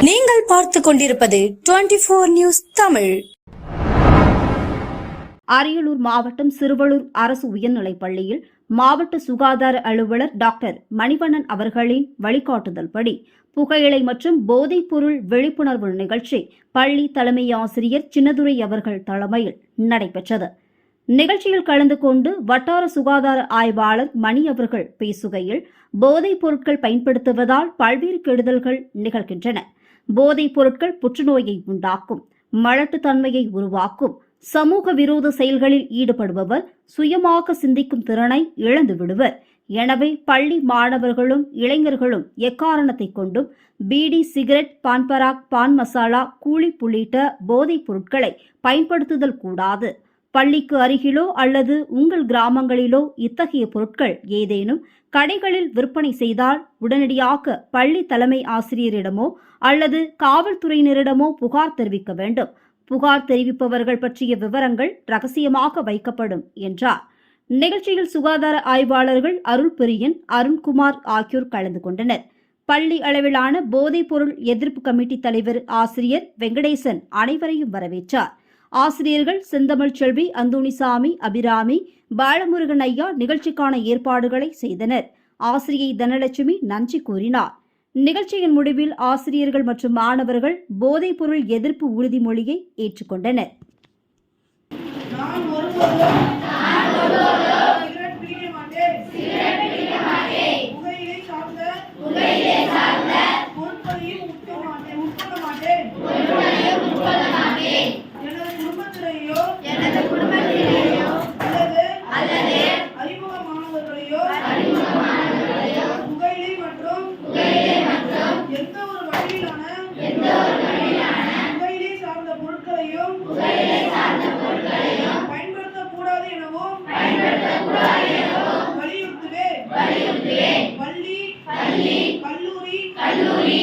நீங்கள் பார்த்துக் கொண்டிருப்பது 24 நியூஸ் தமிழ். அரியலூர் மாவட்டம் சிறுவலூர் அரசு உயர்நிலைப் பள்ளியில் மாவட்ட சுகாதார அலுவலர் டாக்டர் மணிவண்ணன் அவர்களின் வழிகாட்டுதல்படி புகையிலை மற்றும் போதைப் பொருள் விழிப்புணர்வு நிகழ்ச்சி பள்ளி தலைமை ஆசிரியர் சின்னதுரை அவர்கள் தலைமையில் நடைபெற்றது. நிகழ்ச்சியில் கலந்து கொண்டு வட்டார சுகாதார ஆய்வாளர் மணி அவர்கள் பேசுகையில், போதைப் பொருட்கள் பயன்படுத்துவதால் பல்வேறு கெடுதல்கள் நிகழ்கின்றன. போதைப் பொருட்கள் புற்றுநோயை உண்டாக்கும், மலட்டுத்தன்மையை உருவாக்கும். சமூக விரோத செயல்களில் ஈடுபடுபவர் சுயமாக சிந்திக்கும் திறனை இழந்து விடுவர். எனவே பள்ளி மாணவர்களும் இளைஞர்களும் எக்காரணத்தை கொண்டும் பீடி, சிகரெட், பான்பராக், பான் மசாலா, கூலி உள்ளிட்ட போதைப் பொருட்களை பயன்படுத்துதல் கூடாது. பள்ளிக்கு அருகிலோ அல்லது உங்கள் கிராமங்களிலோ இத்தகைய பொருட்கள் ஏதேனும் கடைகளில் விற்பனை செய்தால் உடனடியாக பள்ளி தலைமை ஆசிரியரிடமோ அல்லது காவல்துறையினரிடமோ புகார் தெரிவிக்க வேண்டும். புகார் தெரிவிப்பவர்கள் பற்றிய விவரங்கள் ரகசியமாக வைக்கப்படும் என்றார். நிகழ்ச்சியில் சுகாதார ஆய்வாளர்கள் அருள்பிரியன், அருண்குமார் ஆகியோர் கலந்து கொண்டனர். பள்ளி அளவிலான போதைப் பொருள் எதிர்ப்பு கமிட்டி தலைவர் ஆசிரியர் வெங்கடேசன் அனைவரையும் வரவேற்றார். ஆசிரியர்கள் செந்தமிழ் செல்வி, அந்தோணிசாமி, அபிராமி, பாலமுருகன் ஐயா நிகழ்ச்சிக்கான ஏற்பாடுகளை செய்தனர். ஆசிரியை தனலட்சுமி நன்றி கூறினார். நிகழ்ச்சியின் முடிவில் ஆசிரியர்கள் மற்றும் மாணவர்கள் போதைப் பொருள் எதிர்ப்பு உறுதிமொழியை ஏற்றுக்கொண்டனர். பயன்படுத்தக்கூடாது எனவும் வலியுறுத்துவேன். பள்ளி, கல்லூரி,